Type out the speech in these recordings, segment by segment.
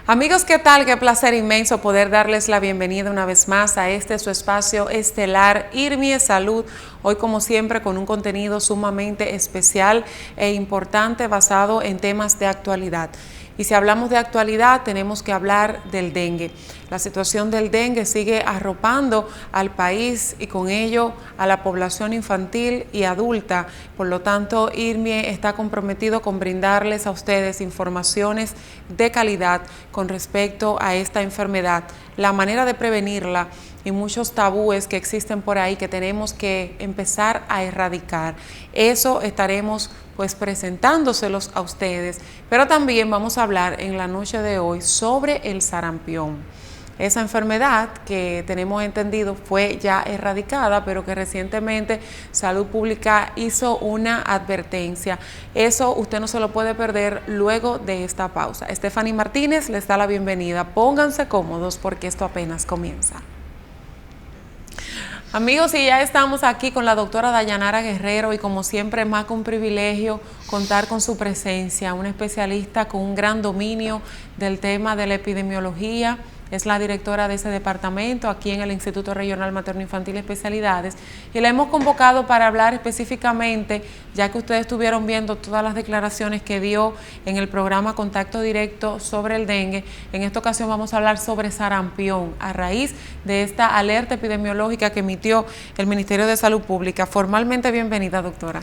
Amigos, ¿qué tal? Qué placer inmenso poder darles la bienvenida una vez más a este su espacio estelar IRMIE Salud. Hoy, como siempre, con un contenido sumamente especial e importante basado en temas de actualidad. Y si hablamos de actualidad, tenemos que hablar del dengue. La situación del dengue sigue arropando al país y con ello a la población infantil y adulta. Por lo tanto, IRMIE está comprometido con brindarles a ustedes informaciones de calidad con respecto a esta enfermedad, la manera de prevenirla y muchos tabúes que existen por ahí que tenemos que empezar a erradicar. Eso estaremos presentándoselos a ustedes, pero también vamos a hablar en la noche de hoy sobre el sarampión. Esa enfermedad que tenemos entendido fue ya erradicada, pero que recientemente Salud Pública hizo una advertencia. Eso usted no se lo puede perder luego de esta pausa. Stephanie Martínez les da la bienvenida. Pónganse cómodos porque esto apenas comienza. Amigos, y ya estamos aquí con la doctora Dayanara Guerrero y como siempre es más que un privilegio contar con su presencia, una especialista con un gran dominio del tema de la epidemiología. Es la directora de ese departamento aquí en el Instituto Regional Materno Infantil y Especialidades y la hemos convocado para hablar específicamente, ya que ustedes estuvieron viendo todas las declaraciones que dio en el programa Contacto Directo sobre el dengue. En esta ocasión vamos a hablar sobre sarampión a raíz de esta alerta epidemiológica que emitió el Ministerio de Salud Pública. Formalmente bienvenida, doctora.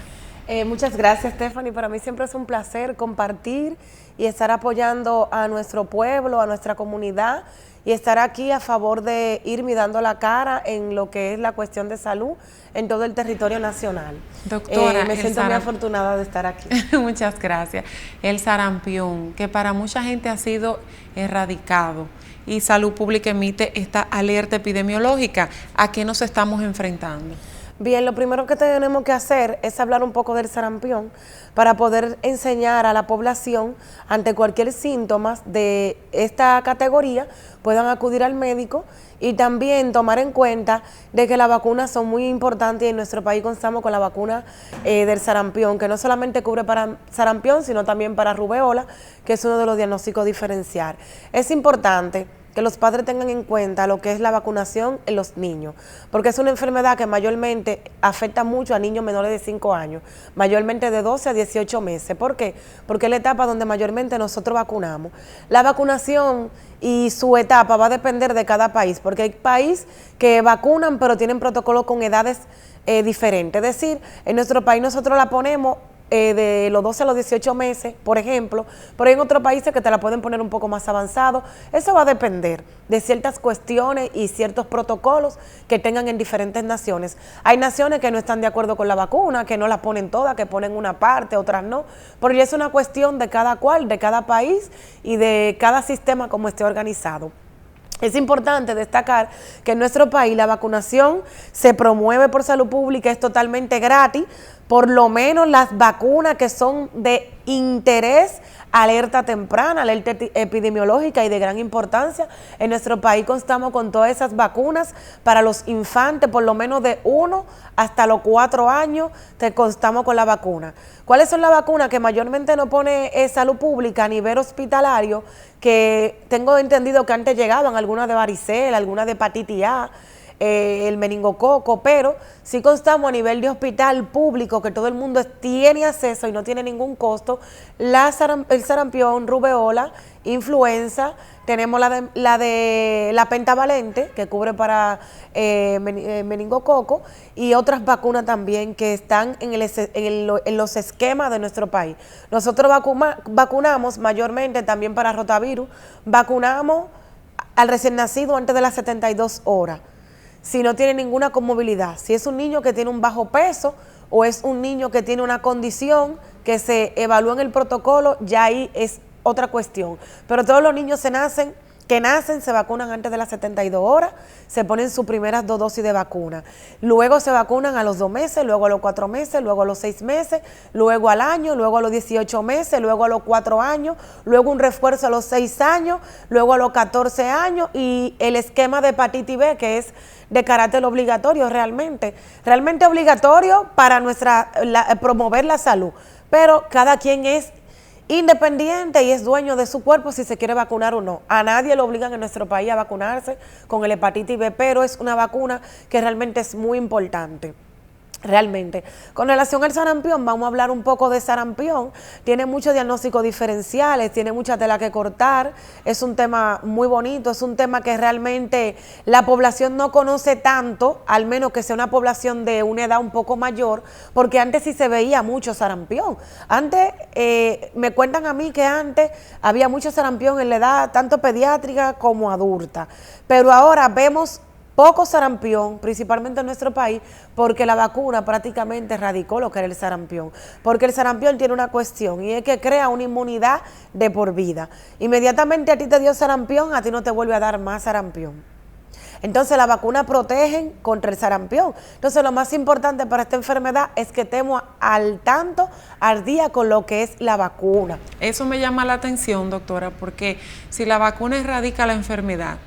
Muchas gracias, Stephanie. Para mí siempre es un placer compartir y estar apoyando a nuestro pueblo, a nuestra comunidad y estar aquí a favor de IRMIE dando la cara en lo que es la cuestión de salud en todo el territorio nacional. Doctora, me siento muy afortunada de estar aquí. Muchas gracias. El sarampión, que para mucha gente ha sido erradicado y Salud Pública emite esta alerta epidemiológica. ¿A qué nos estamos enfrentando? Bien, lo primero que tenemos que hacer es hablar un poco del sarampión para poder enseñar a la población ante cualquier síntoma de esta categoría puedan acudir al médico y también tomar en cuenta de que las vacunas son muy importantes y en nuestro país contamos con la vacuna del sarampión, que no solamente cubre para sarampión, sino también para rubeola, que es uno de los diagnósticos diferenciales. Es importante que los padres tengan en cuenta lo que es la vacunación en los niños, porque es una enfermedad que mayormente afecta mucho a niños menores de 5 años, mayormente de 12 a 18 meses. ¿Por qué? Porque es la etapa donde mayormente nosotros vacunamos. La vacunación y su etapa va a depender de cada país, porque hay países que vacunan pero tienen protocolos con edades diferentes. Es decir, en nuestro país nosotros la ponemos de los 12 a los 18 meses, por ejemplo, pero hay en otros países que te la pueden poner un poco más avanzado. Eso va a depender de ciertas cuestiones y ciertos protocolos que tengan en diferentes naciones. Hay naciones que no están de acuerdo con la vacuna, que no la ponen toda, que ponen una parte, otras no, pero ya es una cuestión de cada cual, de cada país y de cada sistema como esté organizado. Es importante destacar que en nuestro país la vacunación se promueve por Salud Pública, es totalmente gratis, por lo menos las vacunas que son de interés, alerta temprana, alerta epidemiológica y de gran importancia. En nuestro país contamos con todas esas vacunas para los infantes, por lo menos de 1 hasta los 4 años, te constamos con la vacuna. ¿Cuáles son las vacunas que mayormente nos pone Salud Pública a nivel hospitalario? Que tengo entendido que antes llegaban algunas de varicela, algunas de hepatitis A, el meningococo, pero sí constamos a nivel de hospital público que todo el mundo tiene acceso y no tiene ningún costo, el sarampión, rubeola, influenza, tenemos la pentavalente que cubre para meningococo y otras vacunas también que están en los esquemas de nuestro país. Nosotros vacunamos mayormente también para rotavirus, vacunamos al recién nacido antes de las 72 horas. Si no tiene ninguna comorbilidad, si es un niño que tiene un bajo peso o es un niño que tiene una condición que se evalúa en el protocolo, ya ahí es otra cuestión. Pero todos los niños que nacen se vacunan antes de las 72 horas, se ponen sus primeras 2 dosis de vacuna. Luego se vacunan a los 2 meses, luego a los 4 meses, luego a los 6 meses, luego al año, luego a los 18 meses, luego a los 4 años, luego un refuerzo a los 6 años, luego a los 14 años y el esquema de hepatitis B, que es de carácter obligatorio realmente obligatorio para promover la salud, pero cada quien es independiente y es dueño de su cuerpo si se quiere vacunar o no. A nadie lo obligan en nuestro país a vacunarse con el hepatitis B, pero es una vacuna que realmente es muy importante. Realmente. Con relación al sarampión, vamos a hablar un poco de sarampión. Tiene muchos diagnósticos diferenciales, tiene mucha tela que cortar. Es un tema muy bonito, es un tema que realmente la población no conoce tanto, al menos que sea una población de una edad un poco mayor, porque antes sí se veía mucho sarampión. Antes, me cuentan a mí que antes había mucho sarampión en la edad tanto pediátrica como adulta, pero ahora vemos poco sarampión, principalmente en nuestro país, porque la vacuna prácticamente erradicó lo que era el sarampión. Porque el sarampión tiene una cuestión y es que crea una inmunidad de por vida. Inmediatamente a ti te dio sarampión, a ti no te vuelve a dar más sarampión. Entonces las vacunas protegen contra el sarampión. Entonces lo más importante para esta enfermedad es que estemos al tanto, al día con lo que es la vacuna. Eso me llama la atención, doctora, porque si la vacuna erradica la enfermedad,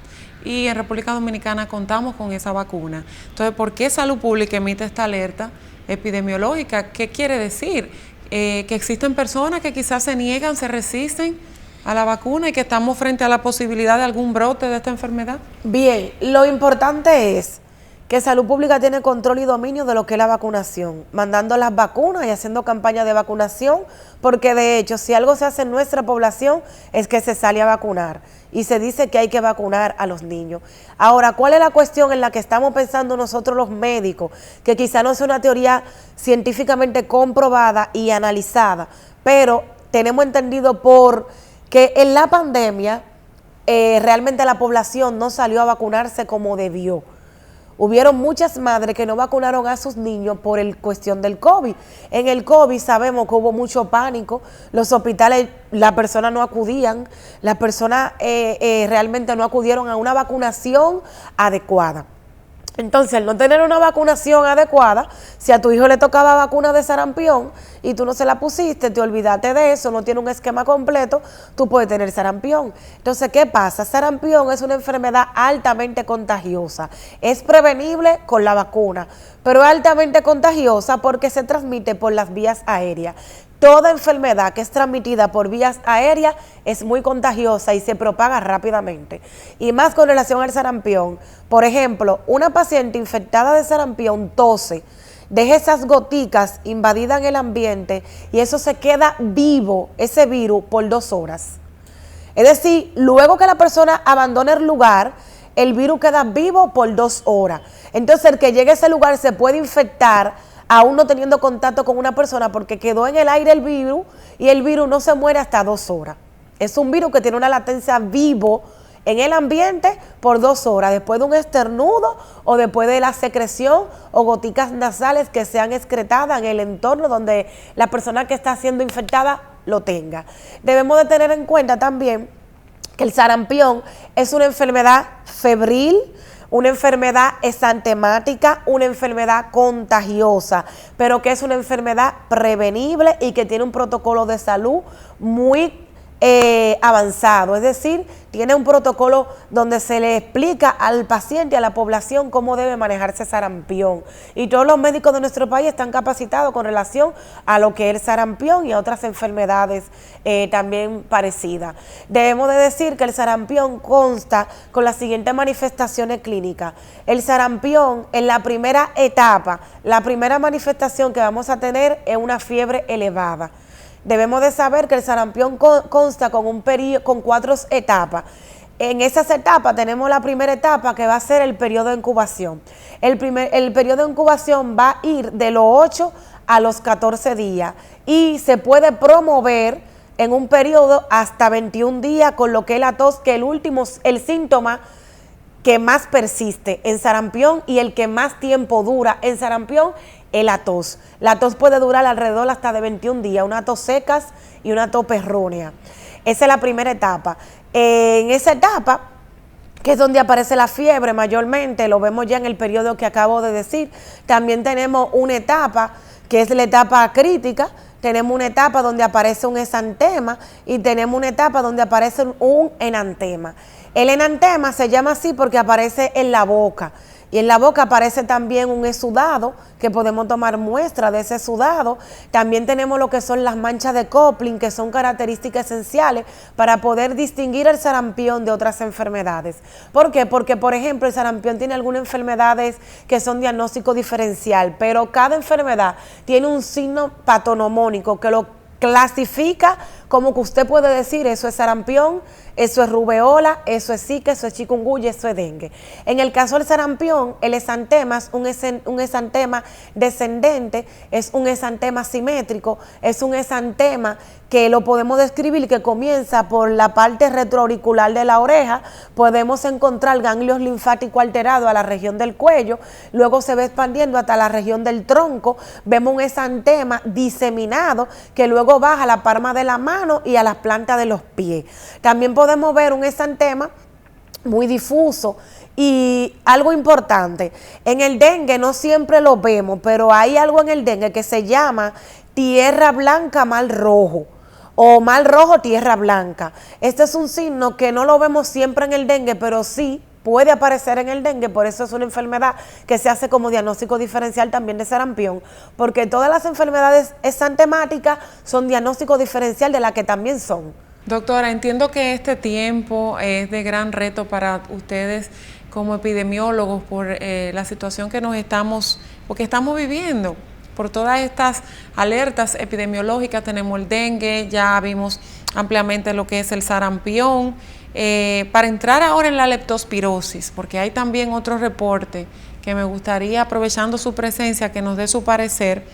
y en República Dominicana contamos con esa vacuna. Entonces, ¿por qué Salud Pública emite esta alerta epidemiológica? ¿Qué quiere decir? Que existen personas que quizás se niegan, se resisten a la vacuna y que estamos frente a la posibilidad de algún brote de esta enfermedad. Bien, lo importante es que Salud Pública tiene control y dominio de lo que es la vacunación, mandando las vacunas y haciendo campañas de vacunación, porque de hecho, si algo se hace en nuestra población es que se sale a vacunar y se dice que hay que vacunar a los niños. Ahora, ¿cuál es la cuestión en la que estamos pensando nosotros los médicos? Que quizá no sea una teoría científicamente comprobada y analizada, pero tenemos entendido que en la pandemia realmente la población no salió a vacunarse como debió. Hubieron muchas madres que no vacunaron a sus niños por el cuestión del COVID. En el COVID sabemos que hubo mucho pánico, los hospitales, las personas no acudían, las personas realmente no acudieron a una vacunación adecuada. Entonces, al no tener una vacunación adecuada, si a tu hijo le tocaba vacuna de sarampión y tú no se la pusiste, te olvidaste de eso, no tiene un esquema completo, tú puedes tener sarampión. Entonces, ¿qué pasa? Sarampión es una enfermedad altamente contagiosa. Es prevenible con la vacuna, pero es altamente contagiosa porque se transmite por las vías aéreas. Toda enfermedad que es transmitida por vías aéreas es muy contagiosa y se propaga rápidamente. Y más con relación al sarampión. Por ejemplo, una paciente infectada de sarampión tose, deja esas goticas invadidas en el ambiente y eso se queda vivo, ese virus, por 2 horas. Es decir, luego que la persona abandona el lugar, el virus queda vivo por 2 horas. Entonces, el que llegue a ese lugar se puede infectar aún no teniendo contacto con una persona porque quedó en el aire el virus y el virus no se muere hasta 2 horas. Es un virus que tiene una latencia vivo en el ambiente por 2 horas, después de un estornudo o después de la secreción o goticas nasales que sean excretadas en el entorno donde la persona que está siendo infectada lo tenga. Debemos de tener en cuenta también que el sarampión es una enfermedad febril, una enfermedad exantemática, una enfermedad contagiosa, pero que es una enfermedad prevenible y que tiene un protocolo de salud muy avanzado, es decir, tiene un protocolo donde se le explica al paciente, a la población, cómo debe manejarse sarampión. Y todos los médicos de nuestro país están capacitados con relación a lo que es el sarampión y a otras enfermedades también parecidas. Debemos de decir que el sarampión consta con las siguientes manifestaciones clínicas. El sarampión, en la primera etapa, la primera manifestación que vamos a tener es una fiebre elevada. Debemos de saber que el sarampión consta con 4 etapas. En esas etapas tenemos la primera etapa que va a ser el periodo de incubación. El periodo de incubación va a ir de los 8 a los 14 días y se puede promover en un periodo hasta 21 días con lo que es la tos, que el síntoma que más persiste en sarampión y el que más tiempo dura en sarampión es la tos. La tos puede durar alrededor hasta de 21 días, una tos secas y una tos perrónea. Esa es la primera etapa. En esa etapa, que es donde aparece la fiebre mayormente, lo vemos ya en el periodo que acabo de decir, también tenemos una etapa que es la etapa crítica, tenemos una etapa donde aparece un exantema y tenemos una etapa donde aparece un enantema. El enantema se llama así porque aparece en la boca Y en la boca aparece también un exudado, que podemos tomar muestra de ese exudado. También tenemos lo que son las manchas de Kopling, que son características esenciales para poder distinguir el sarampión de otras enfermedades. ¿Por qué? Porque, por ejemplo, el sarampión tiene algunas enfermedades que son diagnóstico diferencial, pero cada enfermedad tiene un signo patonomónico que lo clasifica como que usted puede decir, eso es sarampión, eso es rubeola, eso es zika, eso es chikungunya, eso es dengue. En el caso del sarampión, el exantema es un exantema descendente, es un exantema simétrico, es un exantema que lo podemos describir que comienza por la parte retroauricular de la oreja, podemos encontrar ganglios linfáticos alterados a la región del cuello, luego se va expandiendo hasta la región del tronco, vemos un exantema diseminado que luego baja a la palma de la mano y a las plantas de los pies. También podemos ver un exantema muy difuso. Y algo importante, en el dengue no siempre lo vemos, pero hay algo en el dengue que se llama tierra blanca mal rojo o mal rojo tierra blanca. Este es un signo que no lo vemos siempre en el dengue, pero sí puede aparecer en el dengue, por eso es una enfermedad que se hace como diagnóstico diferencial también de sarampión, porque todas las enfermedades exantemáticas son diagnóstico diferencial de las que también son. Doctora, entiendo que este tiempo es de gran reto para ustedes como epidemiólogos por la situación que porque estamos viviendo, por todas estas alertas epidemiológicas. Tenemos el dengue, ya vimos ampliamente lo que es el sarampión. Para entrar ahora en la leptospirosis, porque hay también otro reporte que me gustaría, aprovechando su presencia, que nos dé su parecer.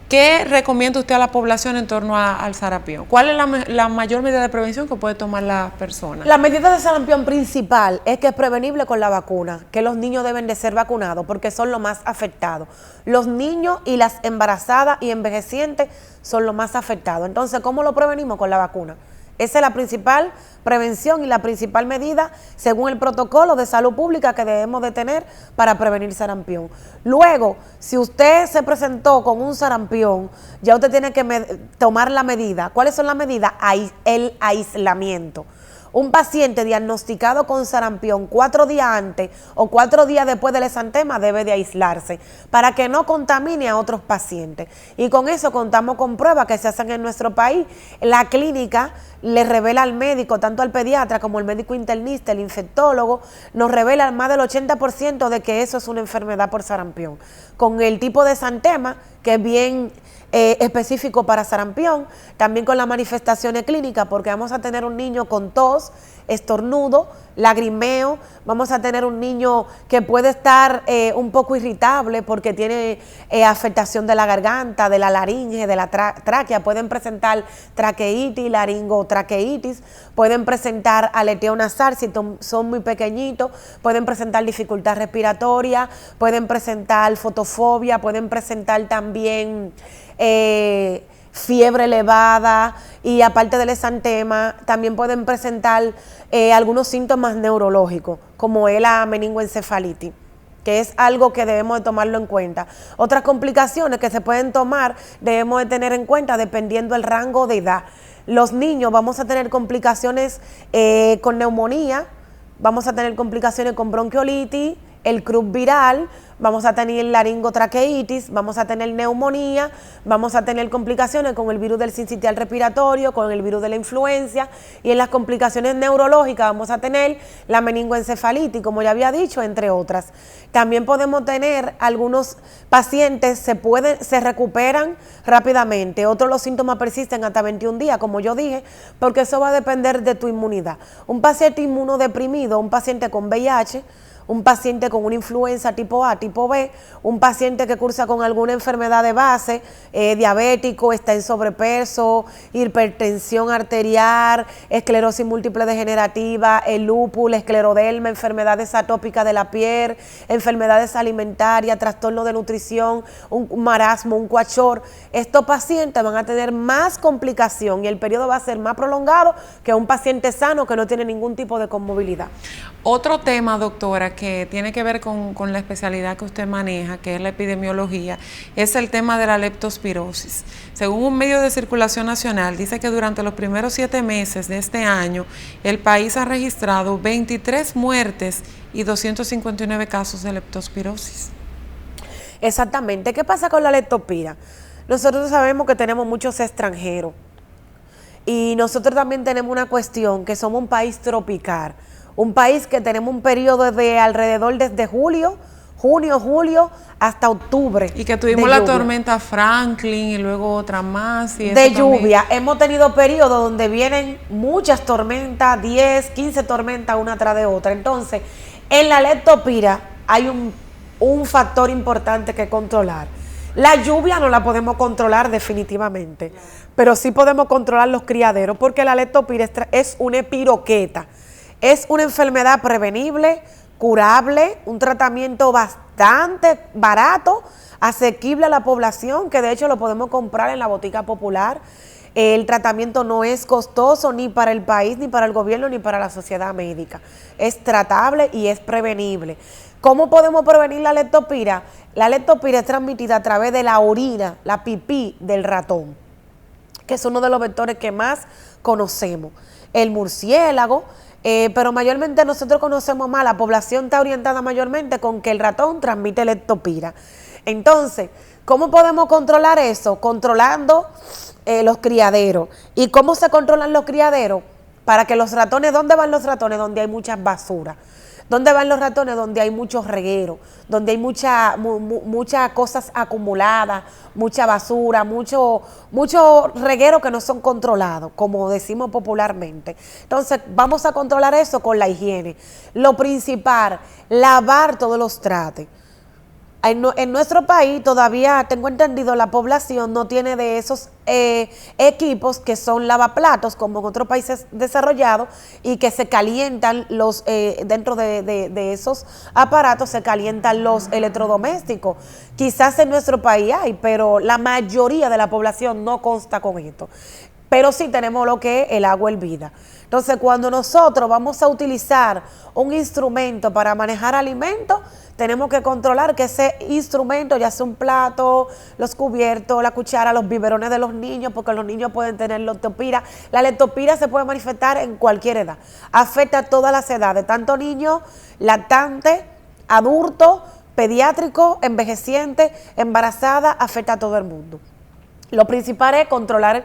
¿Qué recomienda usted a la población en torno al sarampión? ¿Cuál es la mayor medida de prevención que puede tomar la persona? La medida de sarampión principal es que es prevenible con la vacuna, que los niños deben de ser vacunados porque son los más afectados. Los niños y las embarazadas y envejecientes son los más afectados. Entonces, ¿cómo lo prevenimos? Con la vacuna. Esa es la principal prevención y la principal medida según el protocolo de salud pública que debemos de tener para prevenir sarampión. Luego, si usted se presentó con un sarampión, ya usted tiene que tomar la medida. ¿Cuáles son las medidas? El aislamiento. Un paciente diagnosticado con sarampión 4 días antes o 4 días después del exantema debe de aislarse para que no contamine a otros pacientes. Y con eso contamos con pruebas que se hacen en nuestro país. La clínica le revela al médico, tanto al pediatra como al médico internista, el infectólogo, nos revela más del 80% de que eso es una enfermedad por sarampión. Con el tipo de exantema, que es bien específico para sarampión, también con las manifestaciones clínicas, porque vamos a tener un niño con tos, estornudo, lagrimeo, vamos a tener un niño que puede estar un poco irritable porque tiene afectación de la garganta, de la laringe, de la tráquea, pueden presentar traqueitis, laringotraqueitis, pueden presentar aleteo nasal si son muy pequeñitos, pueden presentar dificultad respiratoria, pueden presentar fotofobia, pueden presentar también fiebre elevada y aparte del exantema también pueden presentar algunos síntomas neurológicos como es la meningoencefalitis, que es algo que debemos de tomarlo en cuenta. Otras complicaciones que se pueden tomar debemos de tener en cuenta dependiendo del rango de edad. Los niños vamos a tener complicaciones con neumonía, vamos a tener complicaciones con bronquiolitis, el croup viral, vamos a tener laringotraqueitis, vamos a tener neumonía, vamos a tener complicaciones con el virus del sincitial respiratorio, con el virus de la influencia, y en las complicaciones neurológicas vamos a tener la meningoencefalitis, como ya había dicho, entre otras. También podemos tener algunos pacientes se recuperan rápidamente, otros los síntomas persisten hasta 21 días, como yo dije, porque eso va a depender de tu inmunidad. Un paciente inmunodeprimido, un paciente con VIH, un paciente con una influenza tipo A, tipo B, un paciente que cursa con alguna enfermedad de base, diabético, está en sobrepeso, hipertensión arterial, esclerosis múltiple degenerativa, el lúpus, la escleroderma, enfermedades atópicas de la piel, enfermedades alimentarias, trastorno de nutrición, un marasmo, un cuachor. Estos pacientes van a tener más complicación y el periodo va a ser más prolongado que un paciente sano que no tiene ningún tipo de comorbilidad. Otro tema, doctora, que tiene que ver con la especialidad que usted maneja, que es la epidemiología, es el tema de la leptospirosis. Según un medio de circulación nacional, dice que durante los primeros 7 meses de este año, el país ha registrado 23 muertes y 259 casos de leptospirosis. Exactamente. ¿Qué pasa con la leptospira? Nosotros sabemos que tenemos muchos extranjeros y nosotros también tenemos una cuestión, que somos un país tropical, un país que tenemos un periodo de alrededor desde junio, julio, hasta octubre. Y que tuvimos la tormenta Franklin y luego otra más. Y de lluvia. También. Hemos tenido periodos donde vienen muchas tormentas, 10, 15 tormentas una tras de otra. Entonces, en la leptospira hay un factor importante que controlar. La lluvia no la podemos controlar definitivamente, pero sí podemos controlar los criaderos, porque la leptospira es una espiroqueta. Es una enfermedad prevenible, curable, un tratamiento bastante barato, asequible a la población, que de hecho lo podemos comprar en la botica popular. El tratamiento no es costoso ni para el país, ni para el gobierno, ni para la sociedad médica. Es tratable y es prevenible. ¿Cómo podemos prevenir la leptospira? La leptospira es transmitida a través de la orina, la pipí del ratón, que es uno de los vectores que más conocemos. El murciélago, pero mayormente nosotros conocemos más, la población está orientada mayormente con que el ratón transmite leptospira. Entonces, ¿cómo podemos controlar eso? Controlando los criaderos. ¿Y cómo se controlan los criaderos? Para que los ratones, ¿dónde van los ratones? Donde hay muchas basuras. ¿Dónde van los ratones? Donde hay muchos regueros, donde hay muchas cosas acumuladas, mucha basura, mucho reguero que no son controlados, como decimos popularmente. Entonces, vamos a controlar eso con la higiene. Lo principal, lavar todos los trates. En nuestro país todavía, tengo entendido, la población no tiene de esos equipos que son lavaplatos, como en otros países desarrollados, y que se calientan dentro de esos aparatos se calientan los electrodomésticos. Quizás en nuestro país hay, pero la mayoría de la población no consta con esto. Pero sí tenemos lo que es el agua hervida. Entonces, cuando nosotros vamos a utilizar un instrumento para manejar alimentos, tenemos que controlar que ese instrumento, ya sea un plato, los cubiertos, la cuchara, los biberones de los niños, porque los niños pueden tener leptospira. La leptospira se puede manifestar en cualquier edad. Afecta a todas las edades, tanto niños, lactantes, adultos, pediátricos, envejecientes, embarazadas, afecta a todo el mundo. Lo principal es controlar,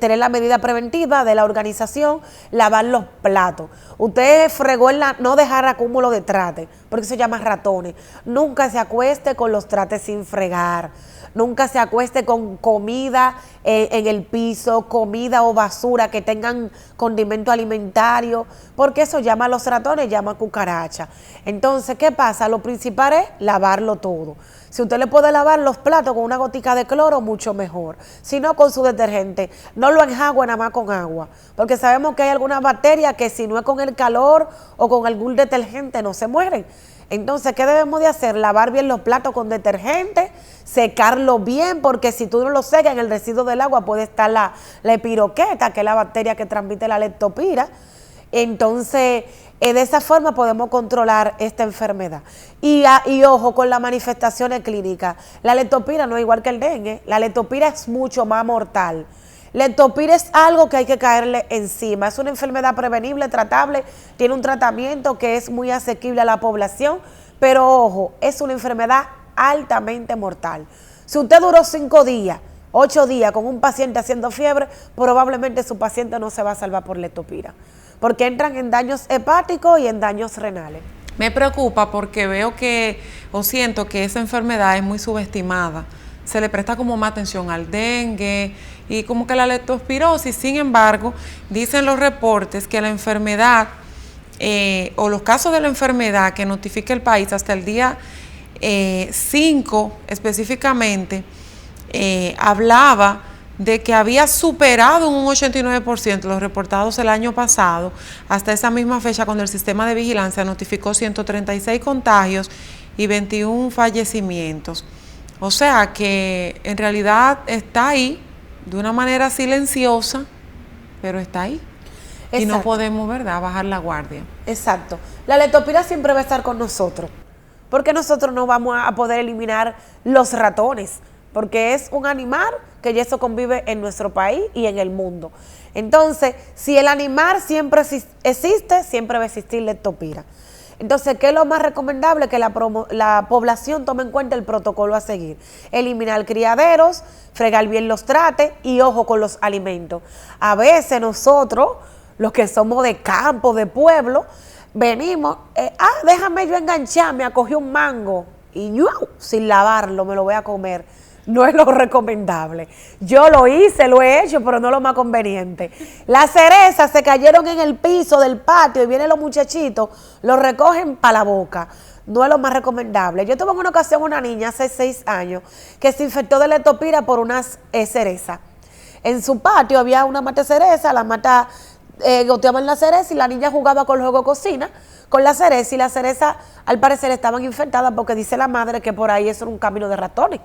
tener la medida preventiva de la organización, lavar los platos. Usted fregó no dejar acúmulo de trates, porque eso se llama ratones. Nunca se acueste con los trates sin fregar. Nunca se acueste con comida en el piso, comida o basura que tengan condimento alimentario, porque eso llama a los ratones, llama a cucaracha. Entonces, ¿qué pasa? Lo principal es lavarlo todo. Si usted le puede lavar los platos con una gotica de cloro, mucho mejor. Si no, con su detergente. No lo enjagüe nada más con agua, porque sabemos que hay algunas bacterias que si no es con el calor o con algún detergente no se mueren. Entonces, ¿qué debemos de hacer? Lavar bien los platos con detergente, secarlo bien, porque si tú no lo secas, en el residuo del agua puede estar la espiroqueta, que es la bacteria que transmite la leptospira. Entonces, de esa forma podemos controlar esta enfermedad. Y ojo con las manifestaciones clínicas. La leptospira no es igual que el dengue. La leptospira es mucho más mortal. Leptospira es algo que hay que caerle encima. Es una enfermedad prevenible, tratable, tiene un tratamiento que es muy asequible a la población, pero ojo, es una enfermedad altamente mortal. Si usted duró 5 días, 8 días con un paciente haciendo fiebre, probablemente su paciente no se va a salvar por leptospira, porque entran en daños hepáticos y en daños renales. Me preocupa porque veo o siento que esa enfermedad es muy subestimada. Se le presta como más atención al dengue y como que la leptospirosis. Sin embargo, dicen los reportes que la enfermedad o los casos de la enfermedad que notifica el país hasta el día 5 específicamente, hablaba de que había superado un 89% los reportados el año pasado, hasta esa misma fecha cuando el sistema de vigilancia notificó 136 contagios y 21 fallecimientos. O sea que en realidad está ahí, de una manera silenciosa, pero está ahí. y no Exacto. podemos, ¿verdad?, bajar la guardia. Exacto. La leptospira siempre va a estar con nosotros, porque nosotros no vamos a poder eliminar los ratones, porque es un animal que ya eso convive en nuestro país y en el mundo. Entonces, si el animal siempre existe, siempre va a existir leptospira. Entonces, ¿qué es lo más recomendable? Que la población tome en cuenta el protocolo a seguir. Eliminar criaderos, fregar bien los trates y ojo con los alimentos. A veces nosotros, los que somos de campo, de pueblo, venimos, déjame yo engancharme, a coger un mango y ¡yuau! Sin lavarlo me lo voy a comer. No es lo recomendable. Yo lo hice, lo he hecho, pero no es lo más conveniente. Las cerezas se cayeron en el piso del patio y vienen los muchachitos, los recogen para la boca. No es lo más recomendable. Yo tuve en una ocasión una niña hace 6 años que se infectó de leptospira por unas cerezas. En su patio había una mata de cereza, la mata goteaban la cereza y la niña jugaba con el juego de cocina con la cereza y la cereza al parecer estaban infectadas porque dice la madre que por ahí eso era un camino de ratones,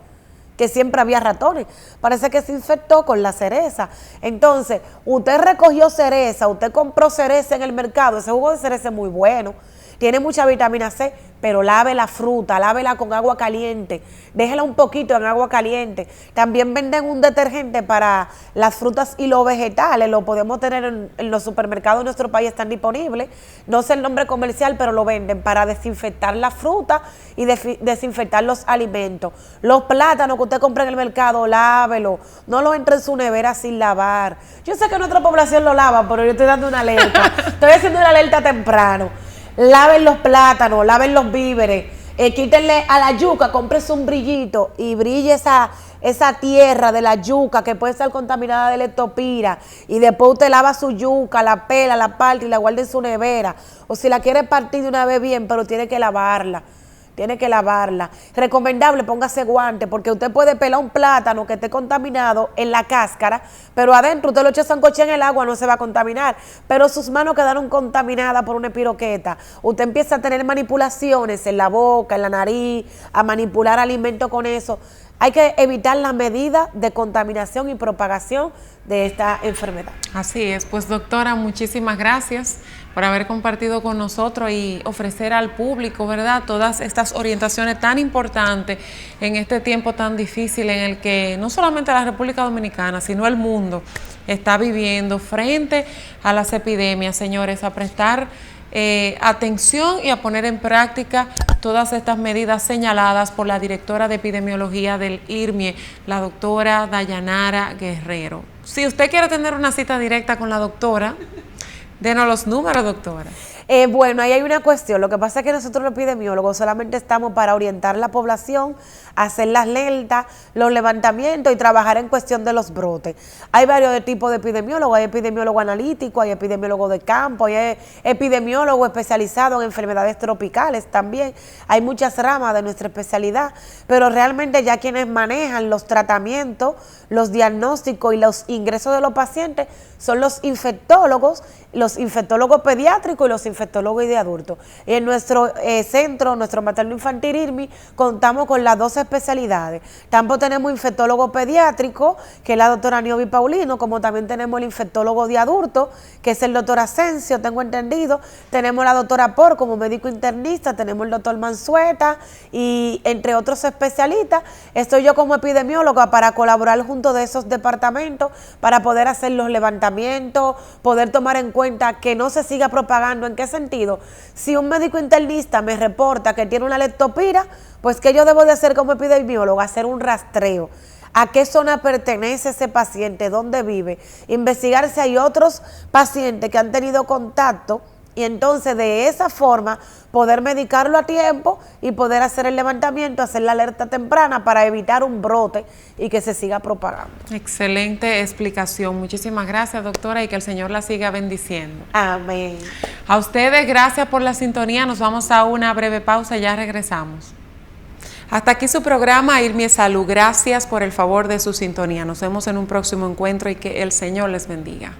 que siempre había ratones. Parece que se infectó con la cereza. Entonces, usted recogió cereza, usted compró cereza en el mercado, ese jugo de cereza es muy bueno, tiene mucha vitamina C, pero lave la fruta, lávela con agua caliente, déjela un poquito en agua caliente. También venden un detergente para las frutas y los vegetales, lo podemos tener en los supermercados de nuestro país, están disponibles, no sé el nombre comercial, pero lo venden para desinfectar la fruta y desinfectar los alimentos. Los plátanos que usted compra en el mercado, lávelo, no los entre en su nevera sin lavar. Yo sé que nuestra población lo lava, pero yo estoy dando una alerta, estoy haciendo una alerta temprano. Laven los plátanos, laven los víveres, quítenle a la yuca, cómprese un brillito y brille esa tierra de la yuca que puede estar contaminada de leptospira, y después usted lava su yuca, la pela, la parte y la guarda en su nevera, o si la quiere partir de una vez bien, pero tiene que lavarla. Recomendable, póngase guante, porque usted puede pelar un plátano que esté contaminado en la cáscara, pero adentro usted lo echa sancoche en el agua, no se va a contaminar, pero sus manos quedaron contaminadas por una espiroqueta. Usted empieza a tener manipulaciones en la boca, en la nariz, a manipular alimentos con eso. Hay que evitar la medida de contaminación y propagación de esta enfermedad. Así es, pues doctora, muchísimas gracias por haber compartido con nosotros y ofrecer al público, ¿verdad?, todas estas orientaciones tan importantes en este tiempo tan difícil en el que no solamente la República Dominicana, sino el mundo está viviendo frente a las epidemias. Señores, a prestar atención y a poner en práctica todas estas medidas señaladas por la directora de epidemiología del IRMIE, la doctora Dayanara Guerrero. Si usted quiere tener una cita directa con la doctora, denos los números, doctora. Bueno, ahí hay una cuestión. Lo que pasa es que nosotros los epidemiólogos solamente estamos para orientar a la población, hacer las alertas, los levantamientos y trabajar en cuestión de los brotes. Hay varios tipos de epidemiólogos. Hay epidemiólogo analítico, hay epidemiólogo de campo, hay epidemiólogo especializado en enfermedades tropicales también. Hay muchas ramas de nuestra especialidad, pero realmente ya quienes manejan los tratamientos, los diagnósticos y los ingresos de los pacientes son los infectólogos pediátricos y los infectólogos de adultos. En nuestro centro, nuestro materno infantil IRMI, contamos con las 2 especialidades. Tanto tenemos infectólogo pediátrico, que es la doctora Niobi Paulino, como también tenemos el infectólogo de adultos, que es el doctor Asensio, tengo entendido. Tenemos la doctora Por como médico internista, tenemos el doctor Mansueta y entre otros especialistas. Estoy yo como epidemióloga para colaborar junto de esos departamentos para poder hacer los levantamientos, poder tomar en cuenta que no se siga propagando. ¿En qué sentido? Si un médico internista me reporta que tiene una leptospira, pues ¿qué yo debo de hacer como epidemiólogo? Hacer un rastreo. ¿A qué zona pertenece ese paciente? ¿Dónde vive? Investigar si hay otros pacientes que han tenido contacto y entonces de esa forma poder medicarlo a tiempo y poder hacer el levantamiento, hacer la alerta temprana para evitar un brote y que se siga propagando. Excelente explicación. Muchísimas gracias, doctora, y que el Señor la siga bendiciendo. Amén. A ustedes, gracias por la sintonía. Nos vamos a una breve pausa y ya regresamos. Hasta aquí su programa IRMIE Salud. Gracias por el favor de su sintonía. Nos vemos en un próximo encuentro y que el Señor les bendiga.